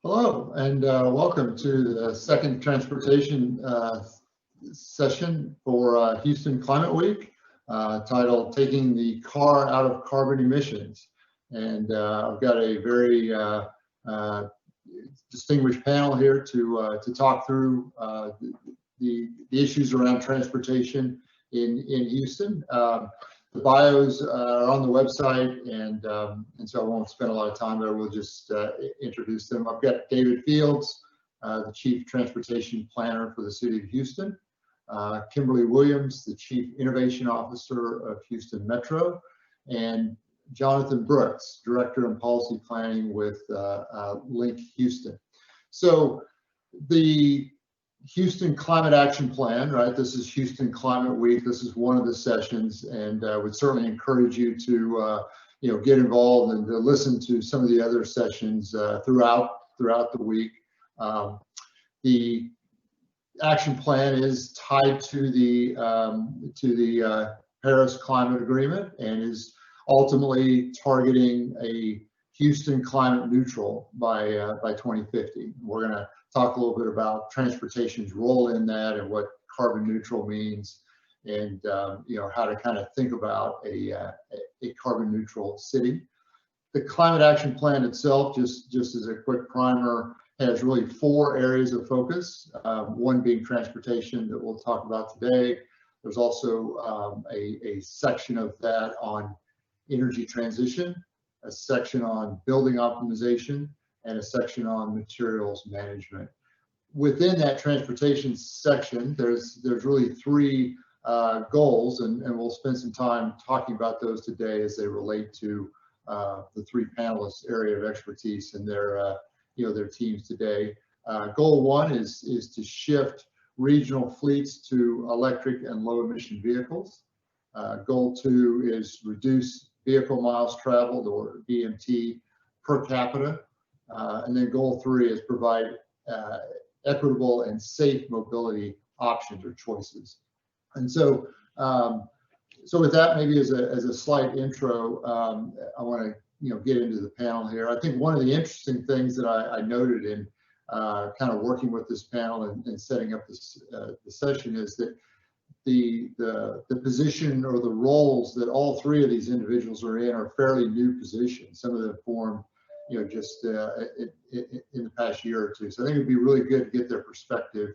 Hello, and welcome to the second transportation session for Houston Climate Week, titled Taking the Car Out of Carbon Emissions. And I've got a very distinguished panel here to talk through the issues around transportation in Houston. The bios are on the website, and so I won't spend a lot of time there. We'll just introduce them. I've got David Fields, the Chief Transportation Planner for the City of Houston, Kimberly Williams, the Chief Innovation Officer of Houston Metro, and Jonathan Brooks, Director in Policy Planning with Link Houston. So the Houston Climate Action Plan, right? This is Houston Climate Week. This is one of the sessions, and I would certainly encourage you to, get involved and to listen to some of the other sessions throughout the week. The action plan is tied to the Paris Climate Agreement and is ultimately targeting a Houston climate neutral by 2050. We're going to talk a little bit about transportation's role in that and what carbon neutral means, and how to kind of think about a carbon neutral city. The climate action plan itself, just as a quick primer, has really 4 areas of focus. One being transportation that we'll talk about today. There's also a section of that on energy transition, a section on building optimization, and a section on materials management. Within that transportation section, there's really 3 goals, and we'll spend some time talking about those today as they relate to the 3 panelists' area of expertise and their teams today. Goal 1 is to shift regional fleets to electric and low emission vehicles. Goal 2 is reduce vehicle miles traveled, or VMT, per capita. And then goal 3 is provide equitable and safe mobility options or choices. And so, with that, maybe as a slight intro, I want to get into the panel here. I think one of the interesting things that I noted in kind of working with this panel and setting up this the session is that the position or the roles that all 3 of these individuals are in are fairly new positions. Some of them formed just in the past year or 2. So I think it'd be really good to get their perspective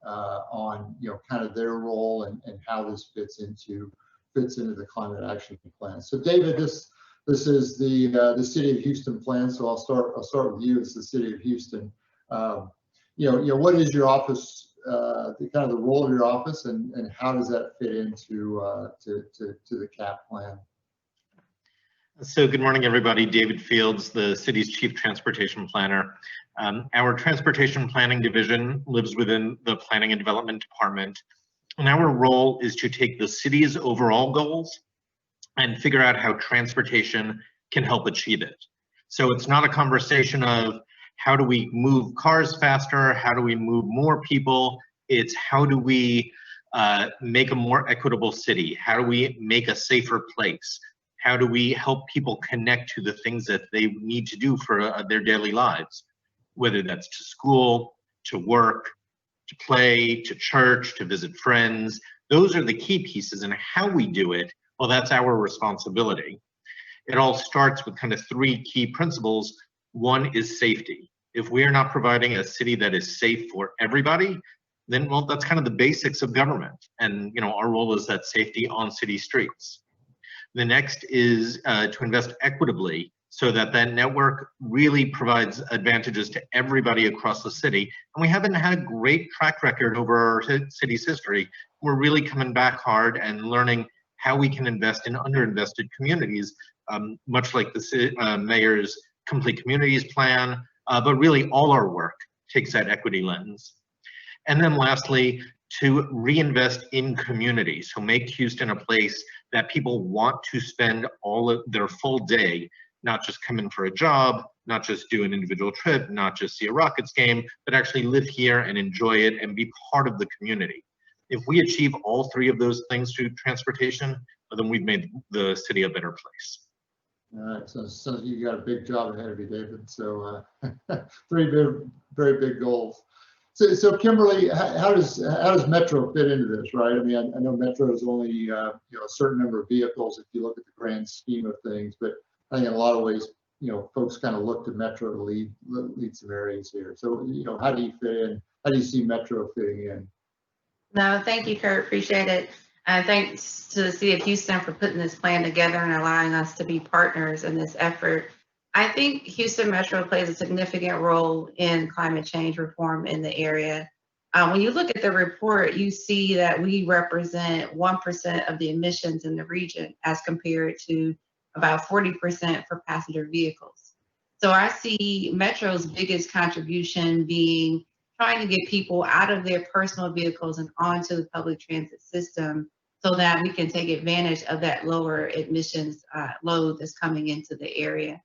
on kind of their role and how this fits into the climate action plan. So David, this is the City of Houston plan. So I'll start with you as the City of Houston. What is your office, the kind of the role of your office, and how does that fit into to the CAP plan? So good morning, everybody. David Fields, the city's Chief Transportation Planner. Our Transportation Planning Division lives within the Planning and Development Department, and our role is to take the city's overall goals and figure out how transportation can help achieve it. So it's not a conversation of how do we move cars faster, how do we move more people, it's how do we make a more equitable city, how do we make a safer place, how do we help people connect to the things that they need to do for their daily lives, whether that's to school, to work, to play, to church, to visit friends. Those are the key pieces, and how we do it, well, that's our responsibility. It all starts with kind of 3 key principles. One is safety. If we are not providing a city that is safe for everybody, then, well, that's kind of the basics of government. And, our role is that safety on city streets. The next is to invest equitably so that that network really provides advantages to everybody across the city. And we haven't had a great track record over our city's history. We're really coming back hard and learning how we can invest in underinvested communities, much like the mayor's Complete Communities plan, but really all our work takes that equity lens. And then lastly, to reinvest in community. So make Houston a place that people want to spend all of their full day, not just come in for a job, not just do an individual trip, not just see a Rockets game, but actually live here and enjoy it and be part of the community. If we achieve all 3 of those things through transportation, then we've made the city a better place. All right, so you got a big job ahead of you, David. So very big goals. So Kimberly, how does Metro fit into this, right? I mean, I know Metro is only a certain number of vehicles if you look at the grand scheme of things, but I think in a lot of ways, folks kind of look to Metro to lead some areas here. So how do you fit in? How do you see Metro fitting in? No, thank you, Kurt. Appreciate it. And thanks to the City of Houston for putting this plan together and allowing us to be partners in this effort. I think Houston Metro plays a significant role in climate change reform in the area. When you look at the report, you see that we represent 1% of the emissions in the region as compared to about 40% for passenger vehicles. So I see Metro's biggest contribution being trying to get people out of their personal vehicles and onto the public transit system so that we can take advantage of that lower emissions load that's coming into the area.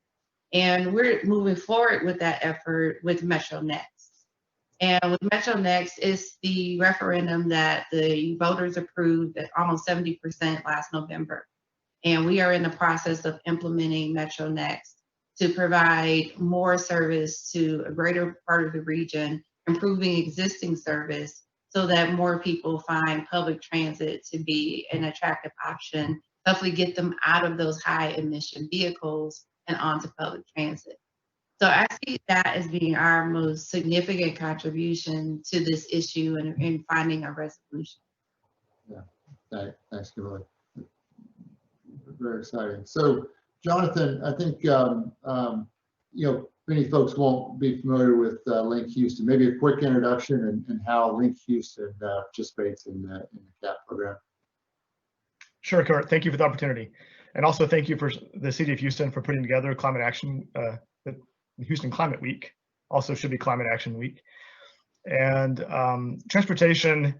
And we're moving forward with that effort with Metro Next. And with Metro Next, it's the referendum that the voters approved at almost 70% last November. And we are in the process of implementing Metro Next to provide more service to a greater part of the region, improving existing service so that more people find public transit to be an attractive option, hopefully get them out of those high emission vehicles and onto public transit. So I see that as being our most significant contribution to this issue and in finding a resolution. Yeah, thanks, Kimberly. Very exciting. So, Jonathan, I think many folks won't be familiar with Link Houston. Maybe a quick introduction and how Link Houston participates in the CAP program. Sure, Kurt. Thank you for the opportunity. And also thank you for the City of Houston for putting together climate action, the Houston Climate Week, also should be Climate Action Week. And transportation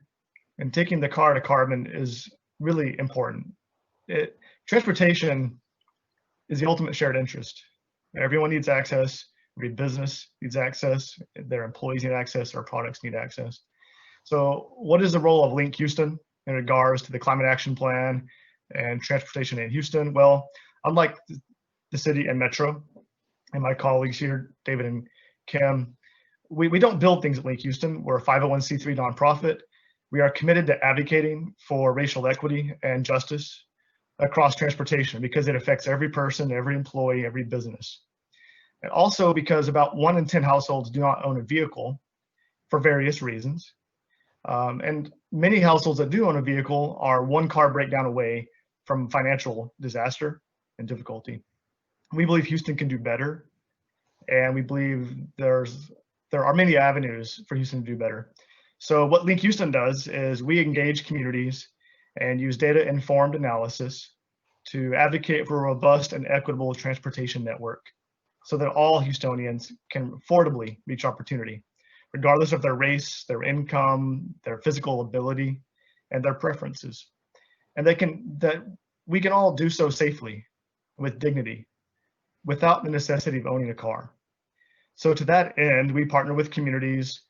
and taking the car to carbon is really important. Transportation is the ultimate shared interest. Everyone needs access, every business needs access, their employees need access, our products need access. So what is the role of Link Houston in regards to the climate action plan and transportation in Houston? Well, unlike the city and Metro and my colleagues here, David and Kim, we don't build things at Link Houston. We're a 501c3 nonprofit. We are committed to advocating for racial equity and justice across transportation because it affects every person, every employee, every business. And also because about 1 in 10 households do not own a vehicle for various reasons. And many households that do own a vehicle are one car breakdown away from financial disaster and difficulty. We believe Houston can do better, and we believe there are many avenues for Houston to do better. So what Link Houston does is we engage communities and use data-informed analysis to advocate for a robust and equitable transportation network so that all Houstonians can affordably reach opportunity, regardless of their race, their income, their physical ability, and their preferences. And that we can all do so safely, with dignity, without the necessity of owning a car. So to that end, we partner with communities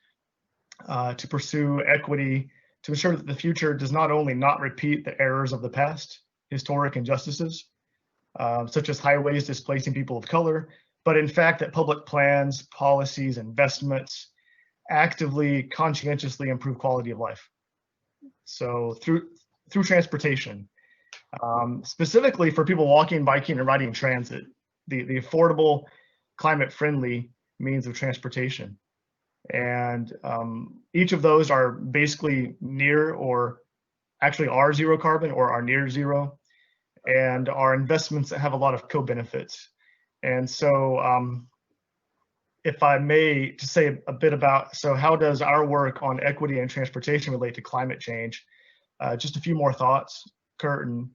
to pursue equity, to ensure that the future does not only not repeat the errors of the past, historic injustices, such as highways displacing people of color, but in fact that public plans, policies, investments actively, conscientiously improve quality of life. So through transportation, specifically for people walking, biking, and riding transit, the affordable, climate-friendly means of transportation. And each of those are basically near or actually are zero carbon or are near zero, and are investments that have a lot of co-benefits. And so if I may just say a bit about, so how does our work on equity and transportation relate to climate change? Just a few more thoughts, Kurt, and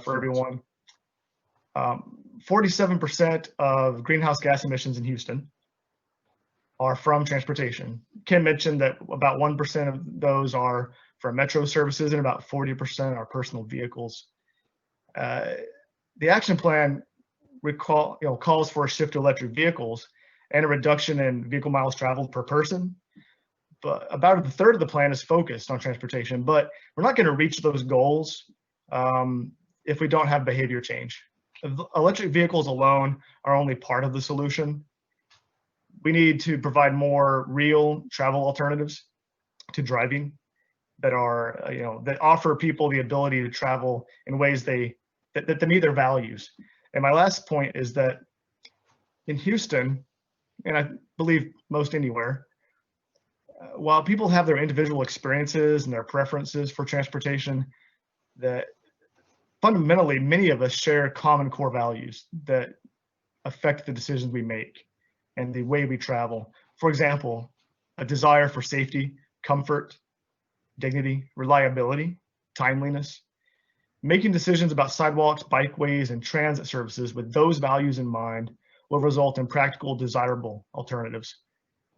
for everyone. 47% of greenhouse gas emissions in Houston are from transportation. Kim mentioned that about 1% of those are from metro services and about 40% are personal vehicles. The action plan calls for a shift to electric vehicles and a reduction in vehicle miles traveled per person. But about a third of the plan is focused on transportation, but we're not going to reach those goals if we don't have behavior change. electric vehicles alone are only part of the solution. We need to provide more real travel alternatives to driving that are, that offer people the ability to travel in ways that meet their values. And my last point is that in Houston, and I believe most anywhere, while people have their individual experiences and their preferences for transportation, that fundamentally many of us share common core values that affect the decisions we make and the way we travel. For example, a desire for safety, comfort, dignity, reliability, timeliness. Making decisions about sidewalks, bikeways, and transit services with those values in mind will result in practical, desirable alternatives,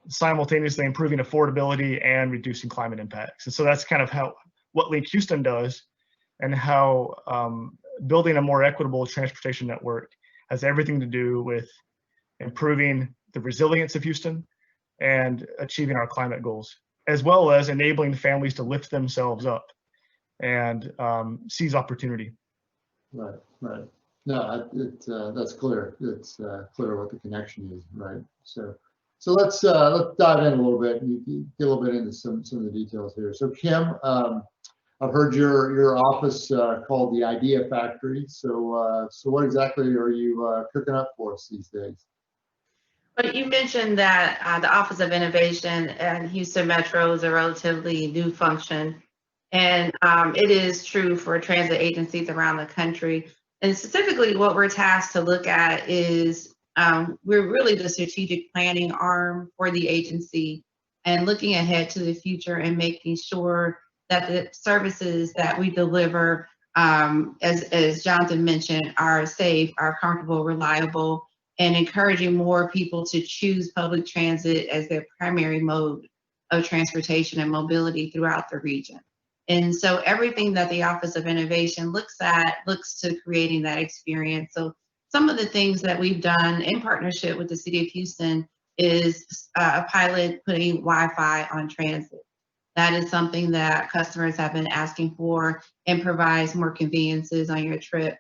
simultaneously improving affordability and reducing climate impacts. And so that's kind of what Link Houston does, and how building a more equitable transportation network has everything to do with improving the resilience of Houston and achieving our climate goals, as well as enabling families to lift themselves up and seize opportunity. Right, right. No, that's clear. It's clear what the connection is, right? So let's dive in a little bit and get a little bit into some of the details here. So Kim, I've heard your office called the Idea Factory. So what exactly are you cooking up for us these days? But you mentioned that the Office of Innovation and Houston Metro is a relatively new function. And it is true for transit agencies around the country. And specifically what we're tasked to look at is we're really the strategic planning arm for the agency and looking ahead to the future and making sure that the services that we deliver, as Jonathan mentioned, are safe, are comfortable, reliable, and encouraging more people to choose public transit as their primary mode of transportation and mobility throughout the region. And so everything that the Office of Innovation looks to creating that experience. So some of the things that we've done in partnership with the City of Houston is a pilot putting Wi-Fi on transit. That is something that customers have been asking for and provides more conveniences on your trip.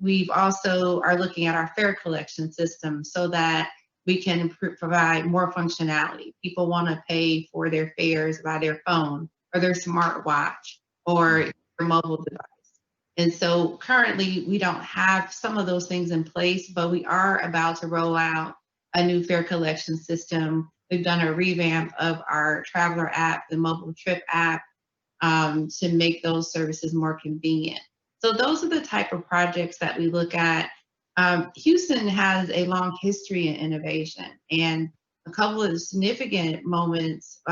We've also are looking at our fare collection system so that we can provide more functionality. People want to pay for their fares by their phone or their smartwatch or their mobile device. And so currently we don't have some of those things in place, but we are about to roll out a new fare collection system. We've done a revamp of our traveler app, the mobile trip app, to make those services more convenient. So those are the type of projects that we look at. Houston has a long history in innovation, and a couple of significant moments.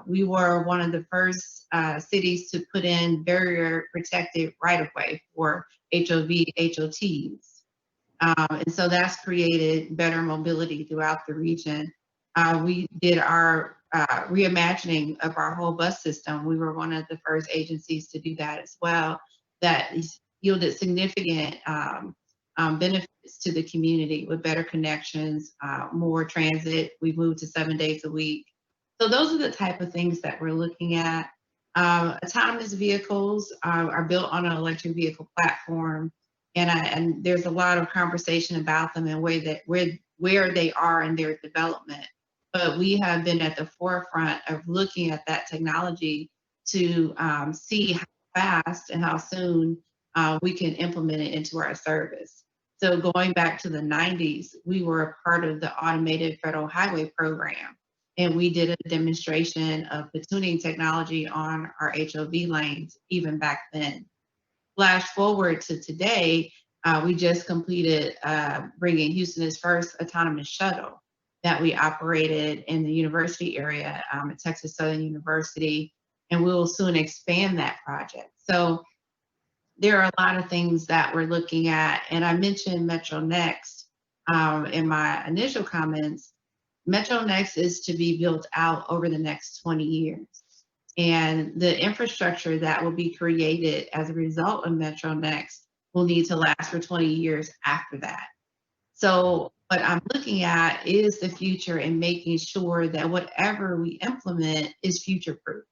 We were one of the first cities to put in barrier protected right-of-way for HOV, HOTs. And so that's created better mobility throughout the region. We did our reimagining of our whole bus system. We were one of the first agencies to do that as well. That yielded significant benefits to the community with better connections, more transit. We moved to 7 days a week. So those are the type of things that we're looking at. Autonomous vehicles are built on an electric vehicle platform, and there's a lot of conversation about them and where they are in their development. But we have been at the forefront of looking at that technology to see how fast and how soon we can implement it into our service. So going back to the 90s, we were a part of the Automated Federal Highway Program, and we did a demonstration of platooning technology on our HOV lanes even back then. Flash forward to today, we just completed bringing Houston's first autonomous shuttle that we operated in the university area at Texas Southern University, and we will soon expand that project. So there are a lot of things that we're looking at, and I mentioned Metro Next in my initial comments. Metro Next is to be built out over the next 20 years. And the infrastructure that will be created as a result of Metro Next will need to last for 20 years after that. So what I'm looking at is the future and making sure that whatever we implement is future-proof,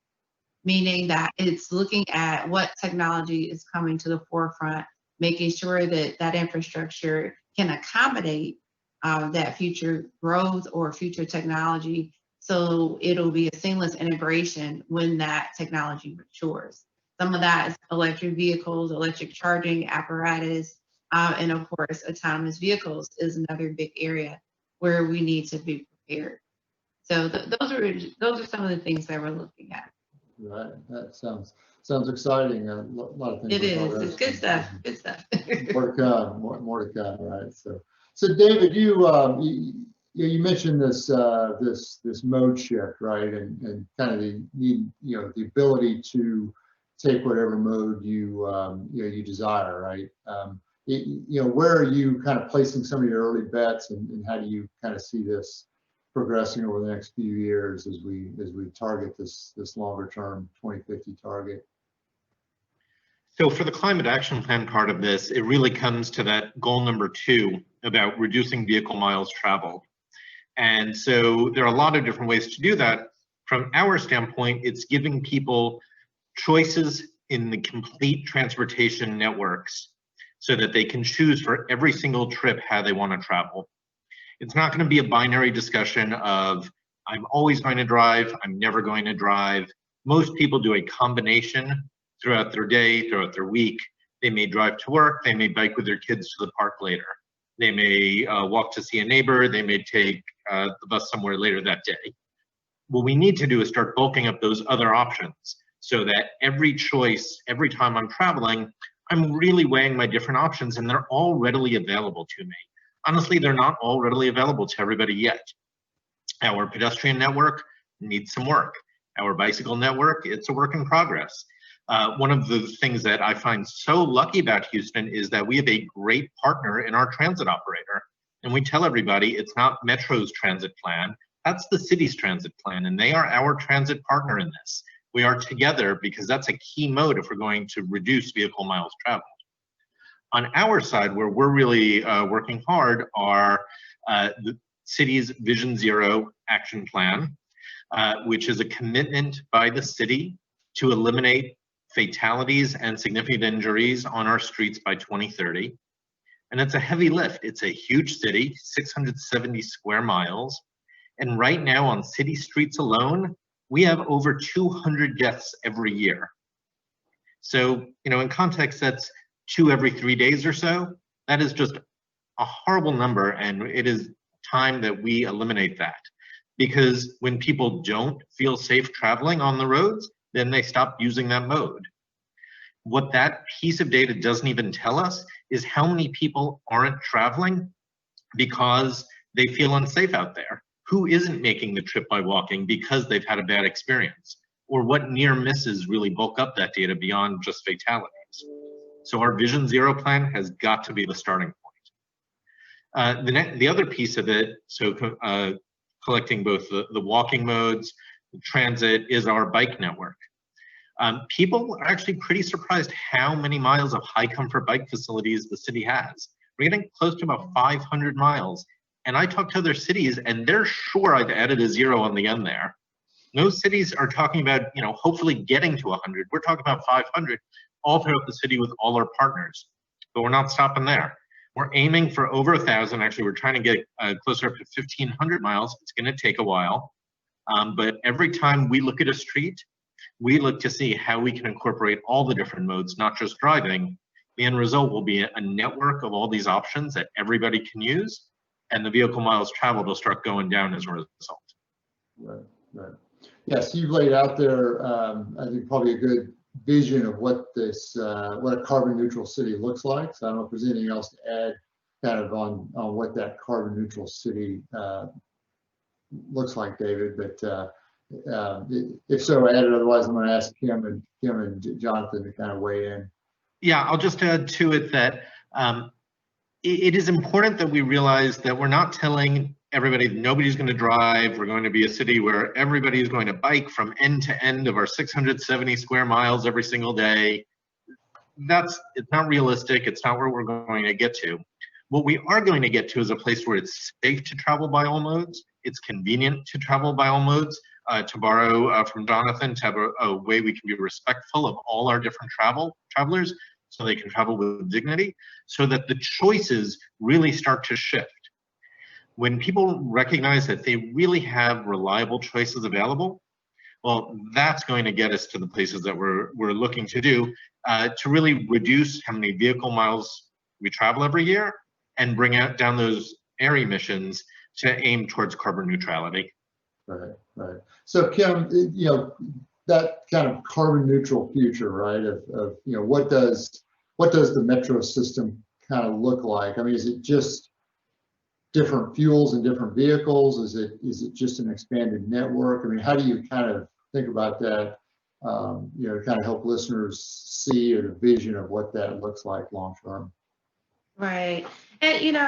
meaning that it's looking at what technology is coming to the forefront making sure that that infrastructure can accommodate that future growth or future technology. So it'll be a seamless integration when that technology matures. Some of that is electric vehicles, electric charging apparatus, and of course, autonomous vehicles is another big area where we need to be prepared. So those are some of the things that we're looking at. Right, that sounds exciting. A lot of things. It is. It's good stuff. Good stuff. More to come. More to come. Right. So David, you mentioned this mode shift, right, and kind of the need, the ability to take whatever mode you desire, right? Where are you kind of placing some of your early bets, and how do you kind of see this progressing over the next few years as we target this longer term 2050 target? So for the climate action plan part of this, it really comes to that goal number 2 about reducing vehicle miles traveled. And so there are a lot of different ways to do that. From our standpoint, it's giving people choices in the complete transportation networks so that they can choose for every single trip how they want to travel. It's not going to be a binary discussion of I'm always going to drive, I'm never going to drive. Most people do a combination throughout their day, throughout their week. They may drive to work, they may bike with their kids to the park later. They may walk to see a neighbor, they may take the bus somewhere later that day. What we need to do is start bulking up those other options so that every choice, every time I'm traveling, I'm really weighing my different options and they're all readily available to me. Honestly, they're not all readily available to everybody yet. Our pedestrian network needs some work. Our bicycle network, it's a work in progress. One of the things that I find so lucky about Houston is that we have a great partner in our transit operator. And we tell everybody it's not Metro's transit plan, that's the city's transit plan, and they are our transit partner in this. We are together because that's a key mode if we're going to reduce vehicle miles traveled. On our side, where we're really working hard, are the city's Vision Zero action plan, which is a commitment by the city to eliminate fatalities and significant injuries on our streets by 2030. And it's a heavy lift. It's a huge city, 670 square miles. And right now on city streets alone, we have over 200 deaths every year. So, in context, that's 2 every 3 days or so. That is just a horrible number, and it is time that we eliminate that. Because when people don't feel safe traveling on the roads, then they stop using that mode. What that piece of data doesn't even tell us is how many people aren't traveling because they feel unsafe out there. Who isn't making the trip by walking because they've had a bad experience? Or what near misses really bulk up that data beyond just fatalities? So our Vision Zero plan has got to be the starting point. The other piece of it, so collecting both the walking modes, the transit, is our bike network. People are actually pretty surprised how many miles of high comfort bike facilities the city has. We're getting close to about 500 miles. And I talk to other cities and they're sure I've added a 0 on the end there. Most cities are talking about, hopefully getting to 100. We're talking about 500 all throughout the city with all our partners, but we're not stopping there. We're aiming for over 1,000. Actually, we're trying to get closer up to 1,500 miles. It's going to take a while. But every time we look at a street, we look to see how we can incorporate all the different modes, not just driving. The end result will be a network of all these options that everybody can use, and the vehicle miles traveled will start going down as a result. Right. Yes, you've laid out there, I think, probably a good vision of what what a carbon neutral city looks like. So I don't know if there's anything else to add kind of on what that carbon neutral city looks like, David, but if so, add it. Otherwise, I'm going to ask Kim and Jonathan to kind of weigh in. Yeah, I'll just add to it that it is important that we realize that we're not telling everybody nobody's going to drive. We're going to be a city where everybody is going to bike from end to end of our 670 square miles every single day. It's not realistic. It's not where we're going to get to. What we are going to get to is a place where it's safe to travel by all modes. It's convenient to travel by all modes. To borrow from Jonathan, to have a way we can be respectful of all our different travelers, so they can travel with dignity, so that the choices really start to shift. When people recognize that they really have reliable choices available, well, that's going to get us to the places that we're looking to do, to really reduce how many vehicle miles we travel every year and bring down those air emissions to aim towards carbon neutrality. Right, right. So Kim, that kind of carbon neutral future, right? Of what does the metro system kind of look like? I mean, is it just different fuels and different vehicles? Is it just an expanded network? I mean, how do you kind of think about that? To kind of help listeners see or the vision of what that looks like long term. Right. And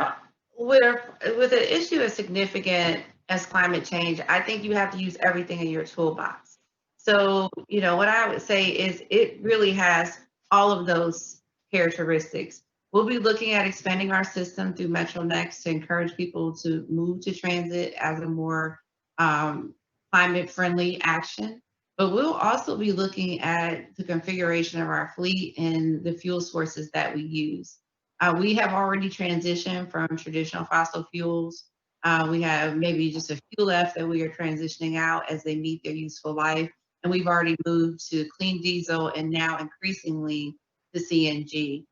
with an issue as significant as climate change, I think you have to use everything in your toolbox. So, what I would say is it really has all of those characteristics. We'll be looking at expanding our system through Metro Next to encourage people to move to transit as a more climate-friendly action. But we'll also be looking at the configuration of our fleet and the fuel sources that we use. We have already transitioned from traditional fossil fuels. We have maybe just a few left that we are transitioning out as they meet their useful life. And we've already moved to clean diesel and now increasingly to CNG.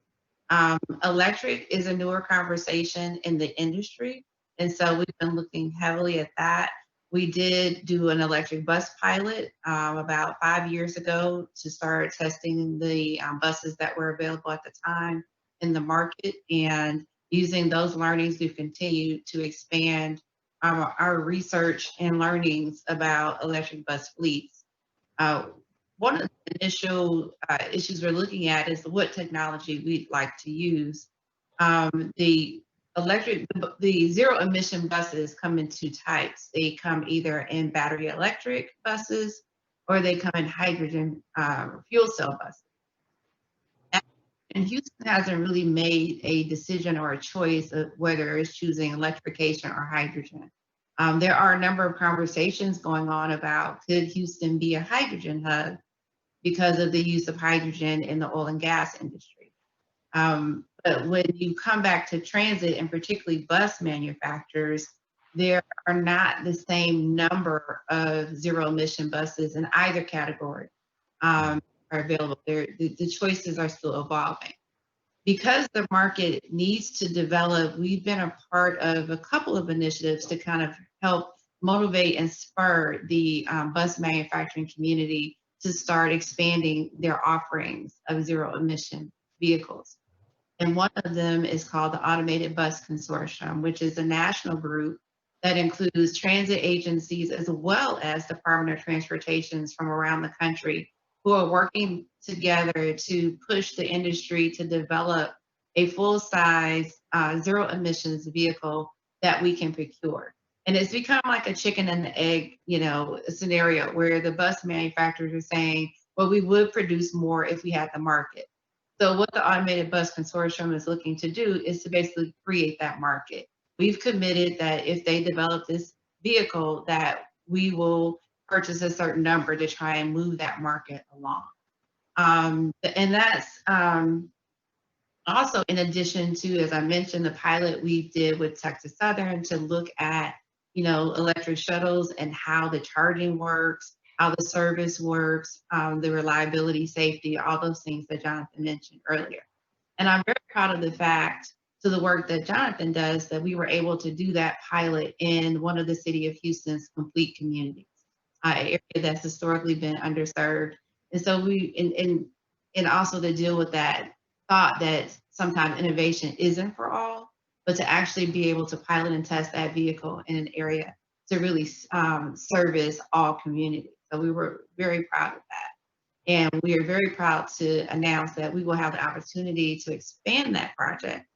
Electric is a newer conversation in the industry. And so we've been looking heavily at that. We did do an electric bus pilot about 5 years ago to start testing the buses that were available at the time in the market, and using those learnings to continue to expand our research and learnings about electric bus fleets. One of the initial issues we're looking at is what technology we'd like to use. The zero emission buses come in two types. They come either in battery electric buses, or they come in hydrogen fuel cell buses. And Houston hasn't really made a decision or a choice of whether it's choosing electrification or hydrogen. There are a number of conversations going on about, could Houston be a hydrogen hub because of the use of hydrogen in the oil and gas industry. But when you come back to transit, and particularly bus manufacturers, there are not the same number of zero emission buses in either category are available. The choices are still evolving. Because the market needs to develop, we've been a part of a couple of initiatives to kind of help motivate and spur the bus manufacturing community to start expanding their offerings of zero emission vehicles. And one of them is called the Automated Bus Consortium, which is a national group that includes transit agencies as well as Department of Transportations from around the country, who are working together to push the industry to develop a full-size zero emissions vehicle that we can procure. And it's become like a chicken and the egg, scenario where the bus manufacturers are saying, well, we would produce more if we had the market. So what the Automated Bus Consortium is looking to do is to basically create that market. We've committed that if they develop this vehicle, that we will purchase a certain number to try and move that market along. And that's also in addition to, as I mentioned, the pilot we did with Texas Southern to look at, electric shuttles and how the charging works, how the service works, the reliability, safety, all those things that Jonathan mentioned earlier. And I'm very proud of the fact, to the work that Jonathan does, that we were able to do that pilot in one of the city of Houston's complete communities, an area that's historically been underserved. And so and also to deal with that thought that sometimes innovation isn't for all, but to actually be able to pilot and test that vehicle in an area to really service all communities. So we were very proud of that. And we are very proud to announce that we will have the opportunity to expand that project.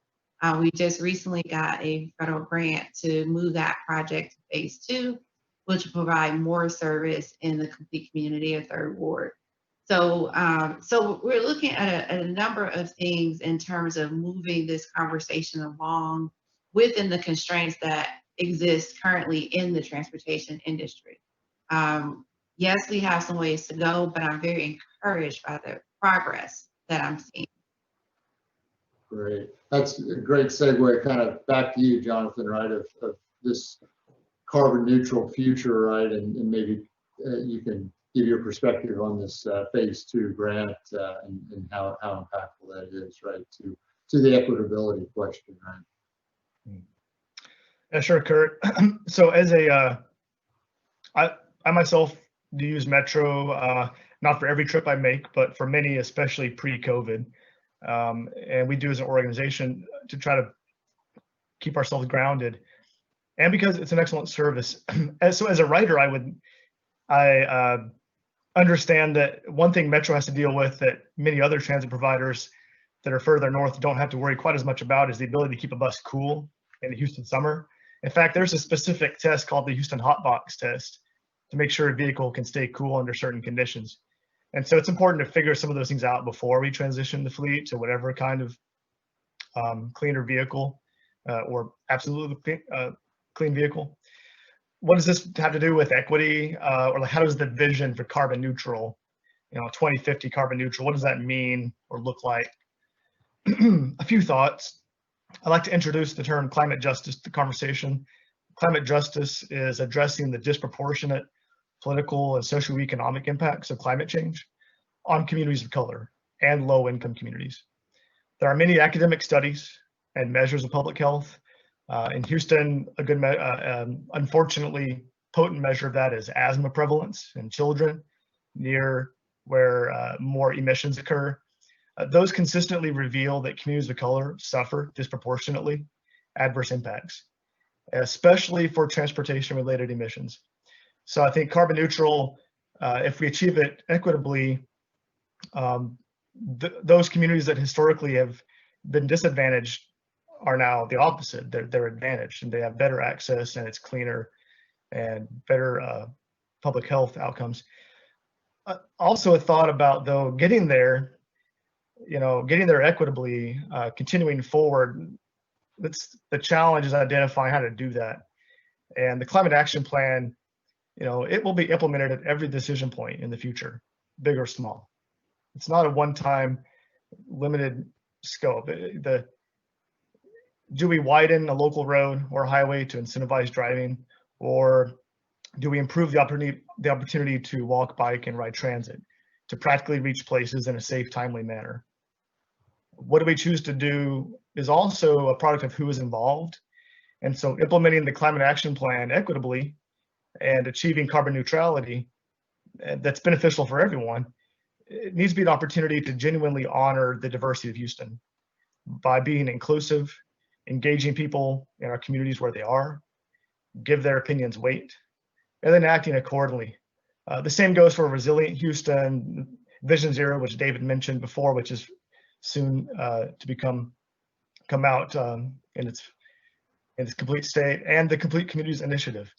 We just recently got a federal grant to move that project to phase 2, which will provide more service in the complete community of Third Ward. So, so we're looking at a number of things in terms of moving this conversation along within the constraints that exist currently in the transportation industry. Yes, we have some ways to go, but I'm very encouraged by the progress that I'm seeing. Great. That's a great segue kind of back to you, Jonathan, right, of this carbon neutral future, right? And maybe you can give your perspective on this phase 2 grant and how impactful that is, right, to the equitability question, right? Yeah, sure, Kurt. So as I myself do use Metro, not for every trip I make, but for many, especially pre-COVID. And we do as an organization to try to keep ourselves grounded, and because it's an excellent service. So as a writer, I understand that one thing Metro has to deal with that many other transit providers that are further north don't have to worry quite as much about is the ability to keep a bus cool in the Houston summer. In fact, there's a specific test called the Houston Hot Box test to make sure a vehicle can stay cool under certain conditions. And so it's important to figure some of those things out before we transition the fleet to whatever kind of cleaner vehicle or absolutely clean vehicle. What does this have to do with equity, or like how does the vision for carbon neutral, 2050 carbon neutral, what does that mean or look like? A few thoughts. I'd like to introduce the term climate justice to the conversation. Climate justice is addressing the disproportionate political and socioeconomic impacts of climate change on communities of color and low-income communities. There are many academic studies and measures of public health. In Houston, a good, unfortunately, potent measure of that is asthma prevalence in children near where more emissions occur. Those consistently reveal that communities of color suffer disproportionately adverse impacts, especially for transportation-related emissions. So I think carbon neutral, if we achieve it equitably, those communities that historically have been disadvantaged are now the opposite. They're advantaged and they have better access, and it's cleaner and better public health outcomes. Also a thought about, though, getting there equitably, continuing forward. The challenge is identifying how to do that. And the climate action plan, it will be implemented at every decision point in the future, big or small. It's not a one-time limited scope. Do we widen a local road or highway to incentivize driving, or do we improve the opportunity to walk, bike, and ride transit to practically reach places in a safe, timely manner? What do we choose to do is also a product of who is involved. And so implementing the climate action plan equitably and achieving carbon neutrality that's beneficial for everyone, it needs to be an opportunity to genuinely honor the diversity of Houston by being inclusive, engaging people in our communities where they are, give their opinions weight, and then acting accordingly. The same goes for Resilient Houston, Vision Zero, which David mentioned before, which is soon to come out in its complete state, and the Complete Communities Initiative.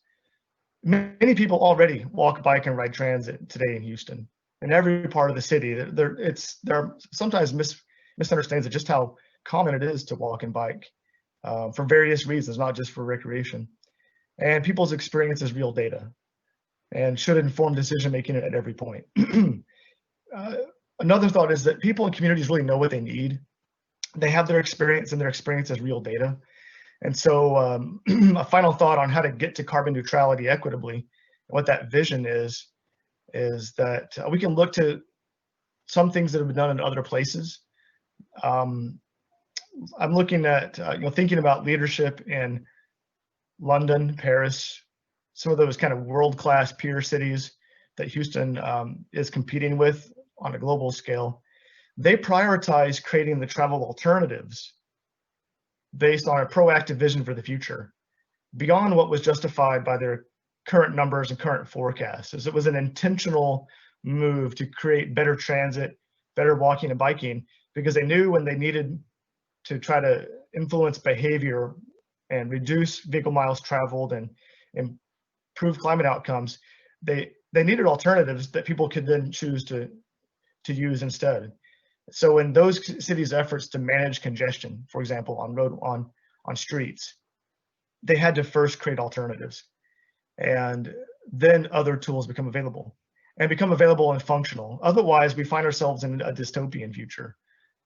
Many people already walk, bike, and ride transit today in Houston. In every part of the city, there are sometimes misunderstandings of just how common it is to walk and bike for various reasons, not just for recreation. And people's experience is real data and should inform decision making at every point. Another thought is that people in communities really know what they need. They have their experience, and their experience is real data. And so a final thought on how to get to carbon neutrality equitably, what that vision is that we can look to some things that have been done in other places. I'm looking at, thinking about leadership in London, Paris, some of those kind of world-class peer cities that Houston is competing with on a global scale. They prioritize creating the travel alternatives based on a proactive vision for the future, beyond what was justified by their current numbers and current forecasts. As it was an intentional move to create better transit, better walking and biking, because they knew when they needed to try to influence behavior and reduce vehicle miles traveled and improve climate outcomes, they needed alternatives that people could then choose to use instead. So in those cities' efforts to manage congestion, for example, on streets, they had to first create alternatives, and then other tools become available and functional. Otherwise, we find ourselves in a dystopian future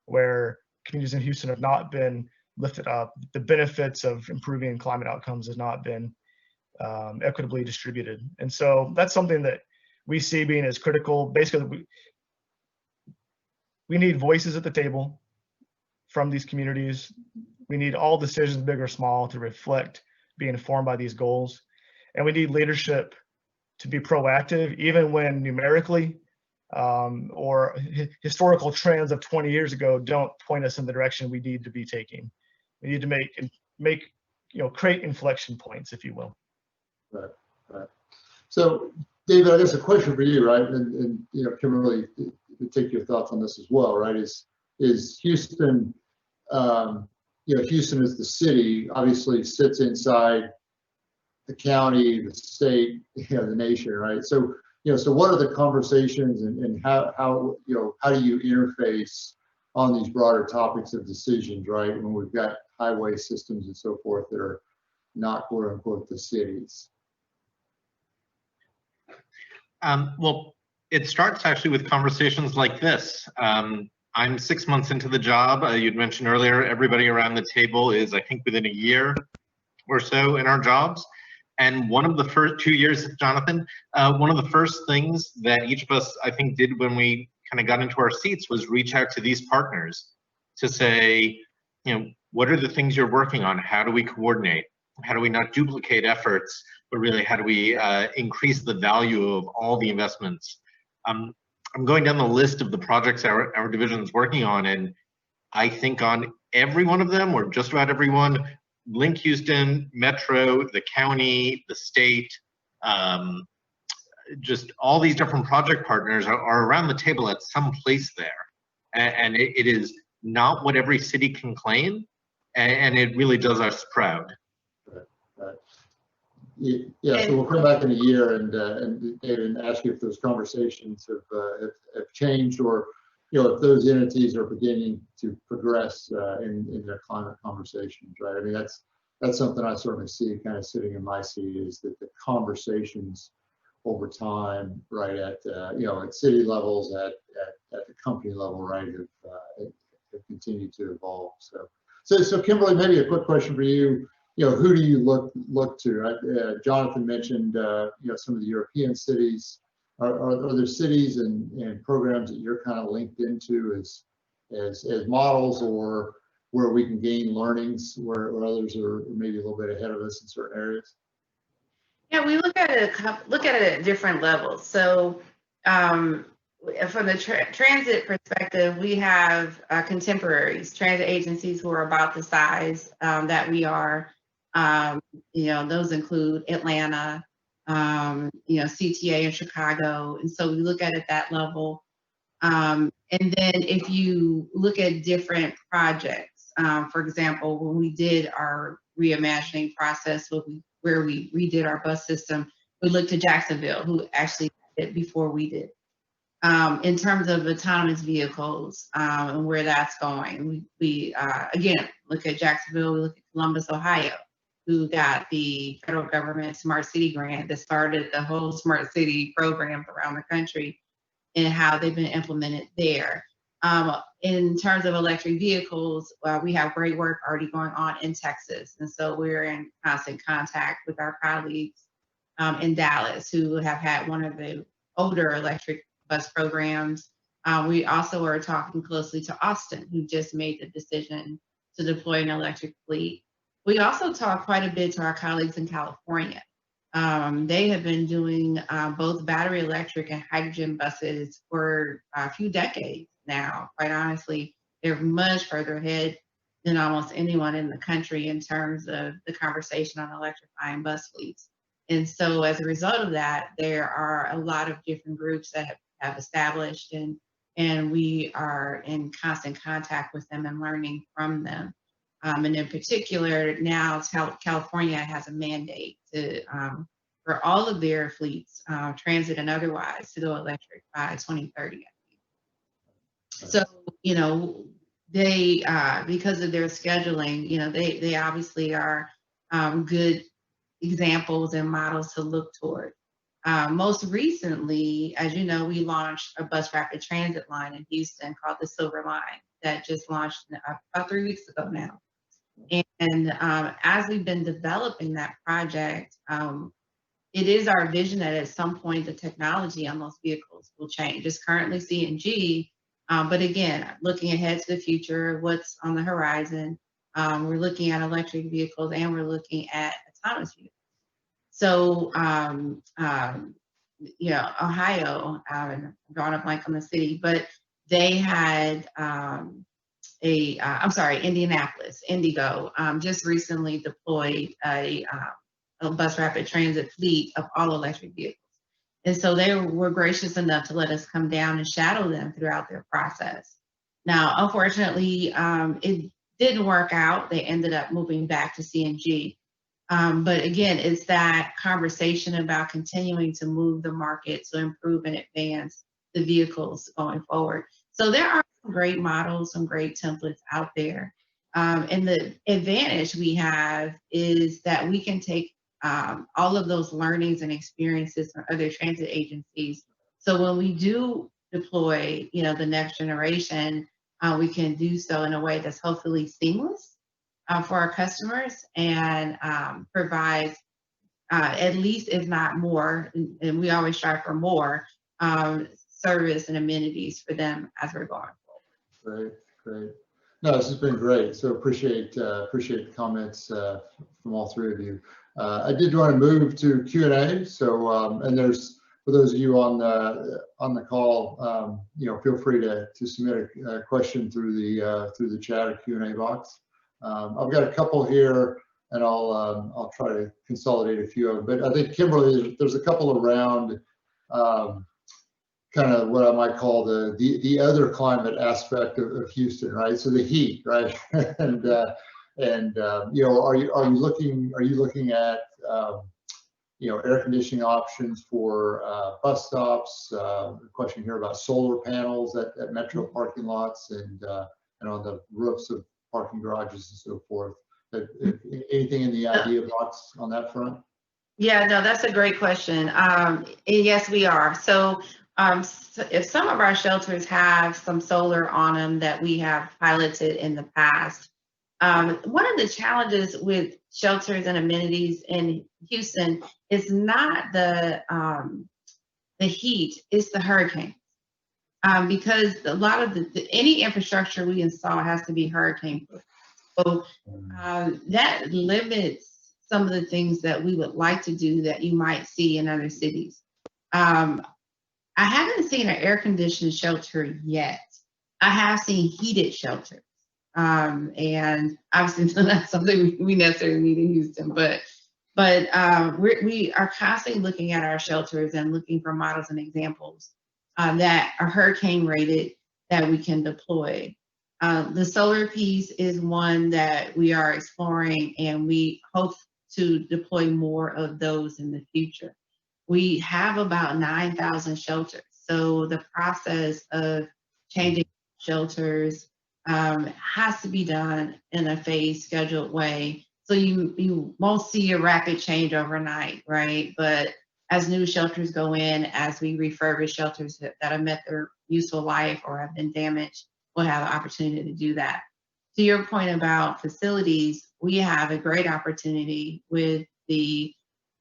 where communities in Houston have not been lifted up. The benefits of improving climate outcomes has not been equitably distributed. And so that's something that we see being as critical. Basically, we need voices at the table from these communities. We need all decisions, big or small, to reflect, be informed by these goals. And we need leadership to be proactive, even when numerically or historical trends of 20 years ago don't point us in the direction we need to be taking. We need to make create inflection points, if you will. Right, right. So, David, I guess a question for you, right? And Kimberly, to take your thoughts on this as well, right? Is Houston, Houston as the city obviously sits inside the county, the state, the nation, right? So, so what are the conversations and how do you interface on these broader topics of decisions, right? When we've got highway systems and so forth that are not quote unquote the cities. Well, it starts actually with conversations like this. I'm 6 months into the job. You'd mentioned earlier, everybody around the table is, I think, within a year or so in our jobs. And one of the first 2 years, Jonathan, one of the first things that each of us, I think, did when we kind of got into our seats was reach out to these partners to say, what are the things you're working on? How do we coordinate? How do we not duplicate efforts, but really how do we increase the value of all the investments? I'm going down the list of the projects our division is working on, and I think on every one of them, or just about every one, Link Houston, Metro, the county, the state, just all these different project partners are around the table at some place there. And it is not what every city can claim, and it really does us proud. Right. Yeah, so we'll come back in a year and ask you if those conversations have changed, or if those entities are beginning to progress in their climate conversations, right? I mean, that's something I certainly see kind of sitting in my seat, is that the conversations over time, right, at city levels, at the company level, right, have continued to evolve. So Kimberly, maybe a quick question for you. Who do you look to? Jonathan mentioned, some of the European cities. Are there cities and programs that you're kind of linked into as models, or where we can gain learnings where others are maybe a little bit ahead of us in certain areas? Yeah, we look at it at different levels. So from the transit perspective, we have contemporaries, transit agencies who are about the size that we are. Those include Atlanta, CTA in Chicago. And so we look at it at that level. And then if you look at different projects, for example, when we did our reimagining process, where we redid our bus system, we looked at Jacksonville, who actually did it before we did. In terms of autonomous vehicles and where that's going, we again look at Jacksonville, we look at Columbus, Ohio, who got the federal government smart city grant that started the whole smart city programs around the country, and how they've been implemented there. In terms of electric vehicles, we have great work already going on in Texas. And so we're in constant contact with our colleagues in Dallas, who have had one of the older electric bus programs. We also are talking closely to Austin, who just made the decision to deploy an electric fleet. We also talk quite a bit to our colleagues in California. They have been doing both battery electric and hydrogen buses for a few decades now. Quite honestly, they're much further ahead than almost anyone in the country in terms of the conversation on electrifying bus fleets. And so as a result of that, there are a lot of different groups that have established, and we are in constant contact with them and learning from them. And in particular, now California has a mandate to for all of their fleets, transit and otherwise, to go electric by 2030. So, they because of their scheduling, they obviously are good examples and models to look toward. Most recently, as you know, we launched a bus rapid transit line in Houston called the Silver Line. that just launched about 3 weeks ago now. And as we've been developing that project, it is our vision that at some point the technology on those vehicles will change. It's currently CNG, but again, looking ahead to the future, what's on the horizon, we're looking at electric vehicles and we're looking at autonomous vehicles. So, you know, Ohio, I'm drawing a blank on the city, but they had I'm sorry, Indianapolis, Indigo, just recently deployed a bus rapid transit fleet of all electric vehicles. And so they were gracious enough to let us come down and shadow them throughout their process. Now, unfortunately, it didn't work out. They ended up moving back to CNG. But again, it's that conversation about continuing to move the market to improve and advance the vehicles going forward. So there are some great models, some great templates out there. And the advantage we have is that we can take all of those learnings and experiences from other transit agencies. So when we do deploy, you know, the next generation, we can do so in a way that's hopefully seamless for our customers and provides at least, if not more, and we always strive for more, service and amenities for them as we're going forward. Great. No, this has been great. So appreciate the comments from all three of you. I did want to move to Q&A. So and there's, for those of you on the call, you know, feel free to submit a question through the chat or Q&A box. I've got a couple here, and I'll try to consolidate a few of them. But I think Kimberly, there's a couple around kind of what I might call the other climate aspect of Houston, right? So the heat, right? and you know, are you looking at you know, air conditioning options for bus stops? A question here about solar panels at metro parking lots and on the roofs of parking garages and so forth. Anything in the idea box on that front? Yeah, no, that's a great question. Yes, we are. So if some of our shelters have some solar on them that we have piloted in the past, one of the challenges with shelters and amenities in Houston is not the heat, it's the hurricane. Because a lot of any infrastructure we install has to be hurricane proof. So that limits some of the things that we would like to do that you might see in other cities. I haven't seen an air-conditioned shelter yet. I have seen heated shelters. And obviously that's something we necessarily need in Houston, but we are constantly looking at our shelters and looking for models and examples that are hurricane rated that we can deploy. The solar piece is one that we are exploring, and we hope to deploy more of those in the future. We have about 9,000 shelters. So the process of changing shelters has to be done in a phased, scheduled way. So you won't see a rapid change overnight, right? But as new shelters go in, as we refurbish shelters that have met their useful life or have been damaged, we'll have an opportunity to do that. To your point about facilities, we have a great opportunity with the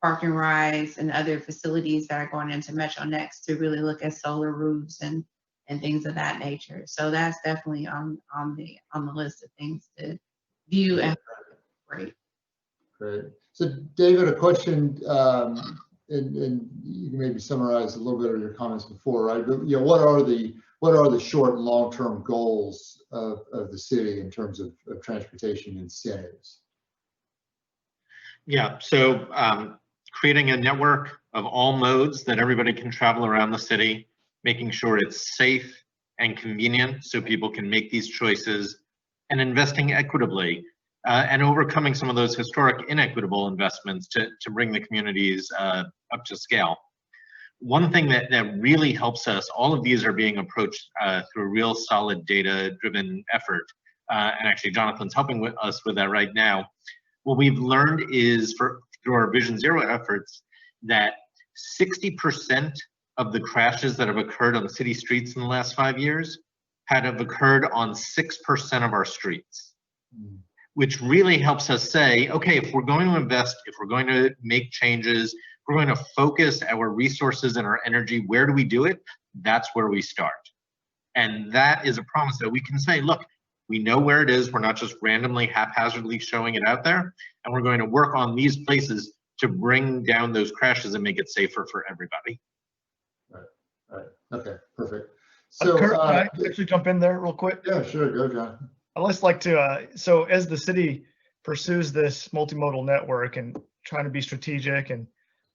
Park and Rides and other facilities that are going into Metro Next to really look at solar roofs and things of that nature. So that's definitely on the list of things to view and great. Great. So David, a question, and you can maybe summarize a little bit of your comments before, right? But you know, what are the short and long-term goals of the city in terms of transportation incentives? Yeah, so creating a network of all modes that everybody can travel around the city, making sure it's safe and convenient so people can make these choices, and investing equitably and overcoming some of those historic inequitable investments to bring the communities up to scale. One thing that really helps us, all of these are being approached through a real solid data-driven effort. And actually, Jonathan's helping us with that right now. What we've learned is through our Vision Zero efforts that 60% of the crashes that have occurred on city streets in the last 5 years had have occurred on 6% of our streets, which really helps us say, okay, if we're going to invest, if we're going to make changes, if we're going to focus our resources and our energy, where do we do it? That's where we start. And that is a promise that we can say, look, we know where it is. We're not just randomly, haphazardly showing it out there. And we're going to work on these places to bring down those crashes and make it safer for everybody. Right. Okay, perfect. So, Kurt, can I actually jump in there real quick? yeah, sure, go, John. I'd just like to, so as the city pursues this multimodal network and trying to be strategic, and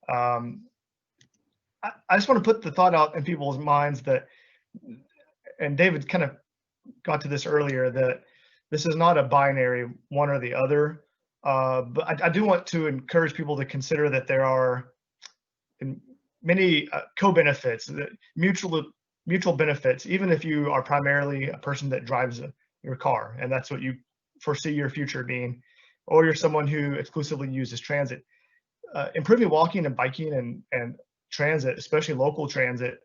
I just want to put the thought out in people's minds that, and David kind of got to this earlier, that this is not a binary one or the other. But I do want to encourage people to consider that there are many co-benefits, mutual benefits, even if you are primarily a person that drives your car and that's what you foresee your future being, or you're someone who exclusively uses transit. Improving walking and biking and transit, especially local transit,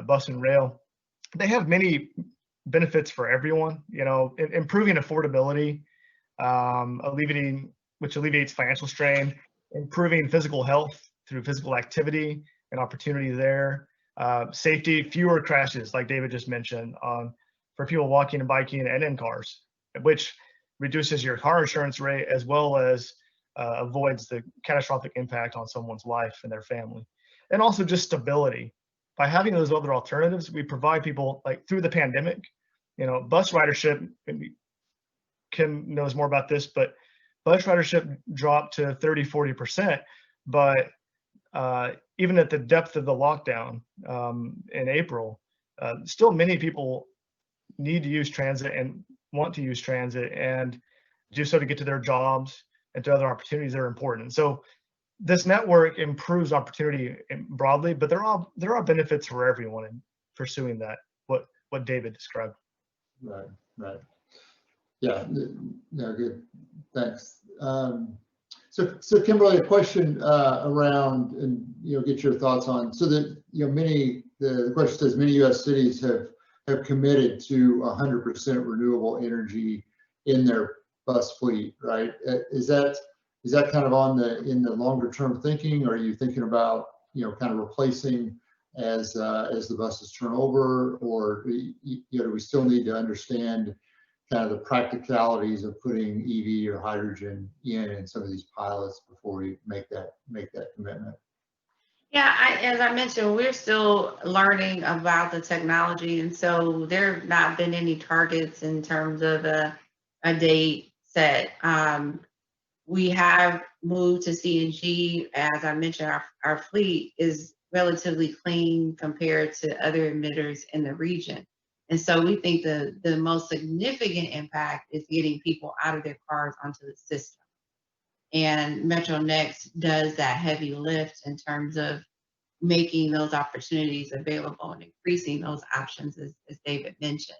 bus and rail, they have many benefits for everyone. You know, improving affordability, which alleviates financial strain, improving physical health through physical activity and opportunity there, safety, fewer crashes, like David just mentioned, for people walking and biking and in cars, which reduces your car insurance rate as well as avoids the catastrophic impact on someone's life and their family. And also just stability. By having those other alternatives, we provide people, like through the pandemic, you know, bus ridership, Kim knows more about this, but bus ridership dropped to 30–40%. But even at the depth of the lockdown in April, still many people need to use transit and want to use transit and do so to get to their jobs and to other opportunities that are important. So this network improves opportunity broadly, but there are benefits for everyone in pursuing that, what David described. Right. Yeah, no, good, thanks. So Kimberly, a question around, and get your thoughts on, so that the question says many U.S. cities have committed to 100% renewable energy in their bus fleet, right? Is that kind of in the longer term thinking, or are you thinking about kind of replacing as the buses turn over, or do we still need to understand kind of the practicalities of putting EV or hydrogen in some of these pilots before we make that commitment? Yeah, as I mentioned, we're still learning about the technology, and so there have not been any targets in terms of a date set. We have moved to CNG. As I mentioned, our fleet is relatively clean compared to other emitters in the region. And so we think the most significant impact is getting people out of their cars onto the system. And Metro Next does that heavy lift in terms of making those opportunities available and increasing those options, as David mentioned.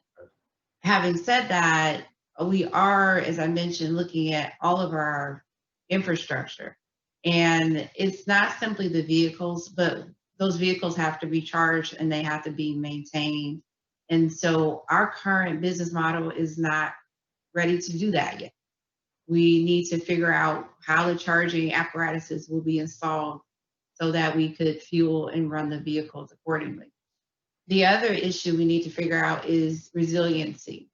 Having said that, we are, as I mentioned, looking at all of our infrastructure. And it's not simply the vehicles, but those vehicles have to be charged and they have to be maintained. And so our current business model is not ready to do that yet. We need to figure out how the charging apparatuses will be installed so that we could fuel and run the vehicles accordingly. The other issue we need to figure out is resiliency,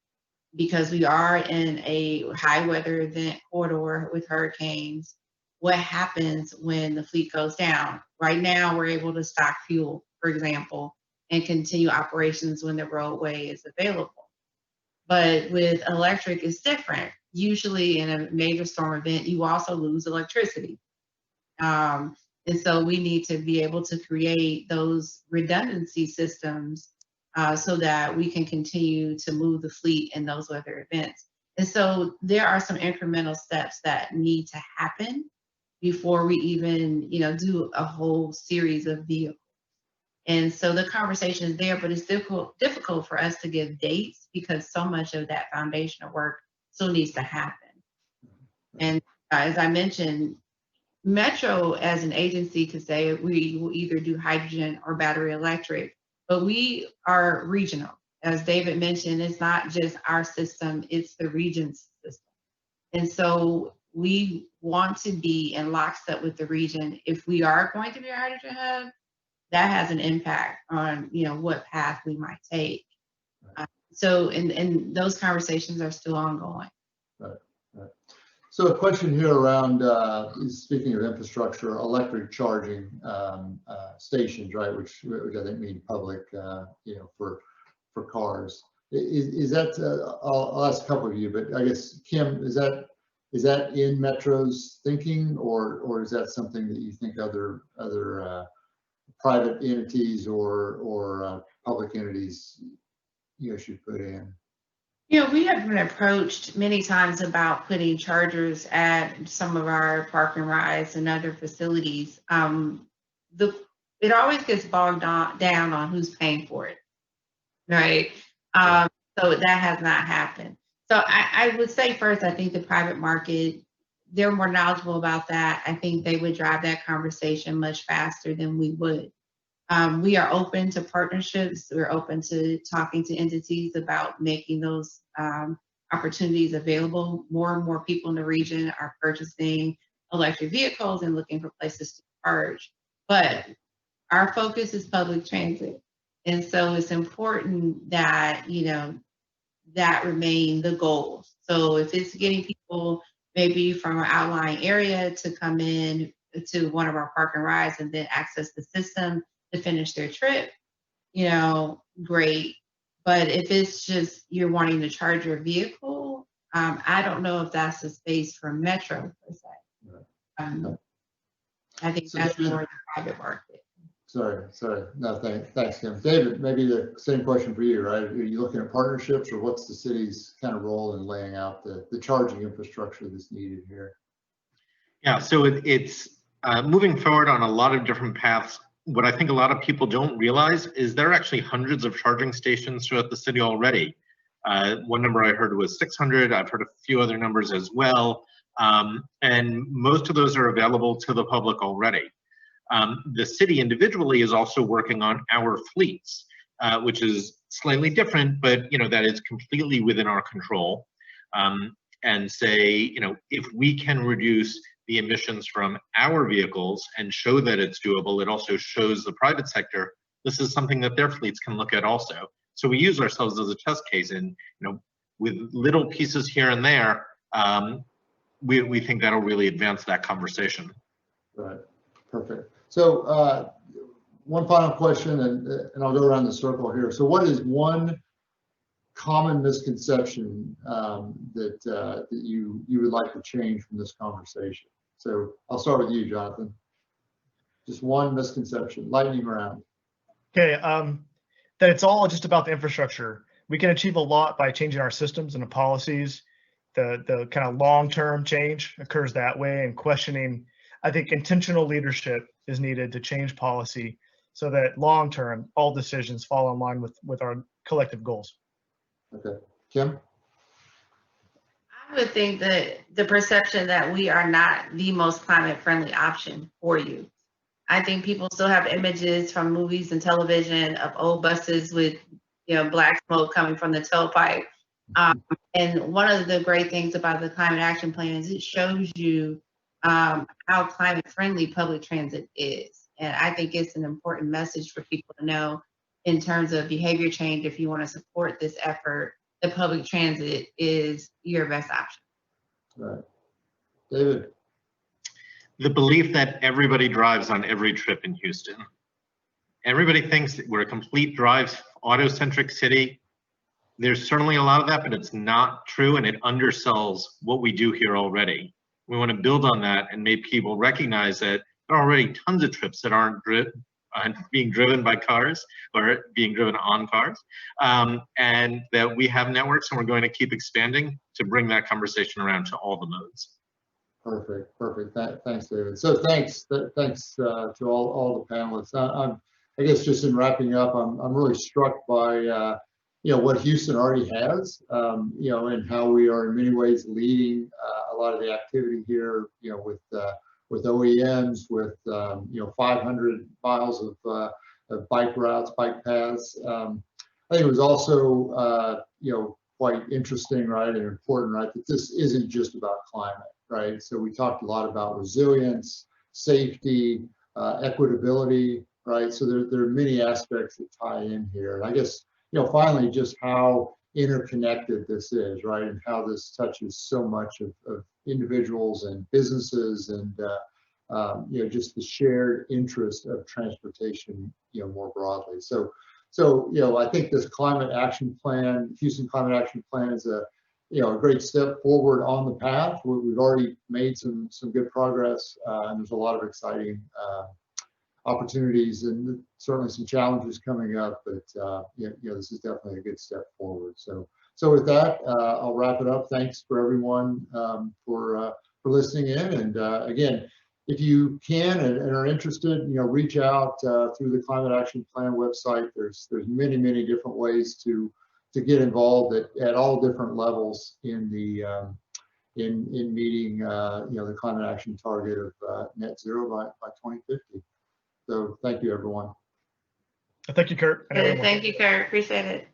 because we are in a high weather event corridor with hurricanes. What happens when the fleet goes down? Right now, we're able to stock fuel, for example, and continue operations when the roadway is available. But with electric, it's different. Usually in a major storm event, you also lose electricity. And so we need to be able to create those redundancy systems so that we can continue to move the fleet in those weather events. And so there are some incremental steps that need to happen before we even, do a whole series of vehicles. And so the conversation is there, but it's difficult for us to give dates because so much of that foundational work still needs to happen. And as I mentioned, Metro as an agency could say we will either do hydrogen or battery electric, but we are regional. as David mentioned, it's not just our system, it's the region's system. And so we want to be in lockstep with the region. If we are going to be a hydrogen hub, that has an impact on, what path we might take. So, and those conversations are still ongoing. Right. So a question here around, speaking of infrastructure, electric charging stations, right, which I think mean public, for cars. Is that, I'll ask a couple of you, but I guess, Kim, is that in Metro's thinking, or is that something that you think other private entities or public entities, should put in? We have been approached many times about putting chargers at some of our park and rides and other facilities. It always gets bogged down on who's paying for it, right? So that has not happened. So I would say first, I think the private market, they're more knowledgeable about that. I think they would drive that conversation much faster than we would. We are open to partnerships. We're open to talking to entities about making those opportunities available. More and more people in the region are purchasing electric vehicles and looking for places to charge. But our focus is public transit. And so it's important that, that remain the goal. So if it's getting people maybe from an outlying area to come in to one of our park and rides and then access the system to finish their trip, great. But if it's just you're wanting to charge your vehicle, I don't know if that's the space for Metro per se. I think So that's David, more the private market. Sorry. No, thanks, Kim. David, maybe the same question for you, right? Are you looking at partnerships, or what's the city's kind of role in laying out the charging infrastructure that's needed here? Yeah, so it's moving forward on a lot of different paths. What I think a lot of people don't realize is there are actually hundreds of charging stations throughout the city already. One number I heard was 600. I've heard a few other numbers as well. And most of those are available to the public already. The city individually is also working on our fleets, which is slightly different, but that is completely within our control. And say, if we can reduce the emissions from our vehicles and show that it's doable, it also shows the private sector this is something that their fleets can look at also. So we use ourselves as a test case, and with little pieces here and there, we think that'll really advance that conversation. Right, perfect. So one final question, and I'll go around the circle here. So what is one common misconception that you would like to change from this conversation? So I'll start with you, Jonathan. Just one misconception, lightning round. Okay, that it's all just about the infrastructure. We can achieve a lot by changing our systems and the policies. The kind of long-term change occurs that way, and questioning, I think intentional leadership is needed to change policy so that long-term, all decisions fall in line with our collective goals. Okay, Kim? I would think that the perception that we are not the most climate friendly option for you. I think people still have images from movies and television of old buses with, black smoke coming from the tailpipe. And one of the great things about the Climate Action Plan is it shows you how climate friendly public transit is. And I think it's an important message for people to know in terms of behavior change. If you want to support this effort, the public transit is your best option. Right. David? The belief that everybody drives on every trip in Houston. Everybody thinks that we're a complete drive, auto-centric city. There's certainly a lot of that, but it's not true, and it undersells what we do here already. We want to build on that and make people recognize that there are already tons of trips that aren't being driven by cars or being driven on cars, and that we have networks, and we're going to keep expanding to bring that conversation around to all the modes. Perfect. Thanks, David. So thanks to all the panelists. I guess just in wrapping up, I'm really struck by what Houston already has, and how we are in many ways leading a lot of the activity here, with OEMs, with 500 miles of bike routes, bike paths. I think it was also, quite interesting, right, and important, right, that this isn't just about climate, right? So we talked a lot about resilience, safety, equitability, right? So there are many aspects that tie in here. And I guess, finally, just how interconnected this is, right, and how this touches so much of individuals and businesses and, just the shared interest of transportation, more broadly. So, I think this climate action plan, Houston Climate Action Plan, is a great step forward on the path. We've already made some good progress, and there's a lot of exciting opportunities and certainly some challenges coming up. But this is definitely a good step forward. So with that, I'll wrap it up. Thanks for everyone for listening in. And again, if you can and are interested, reach out through the Climate Action Plan website. There's many different ways to get involved at all different levels in the in meeting the climate action target of net zero by 2050. So thank you, everyone. Thank you, Kurt. And everyone. Thank you, Kurt. Appreciate it.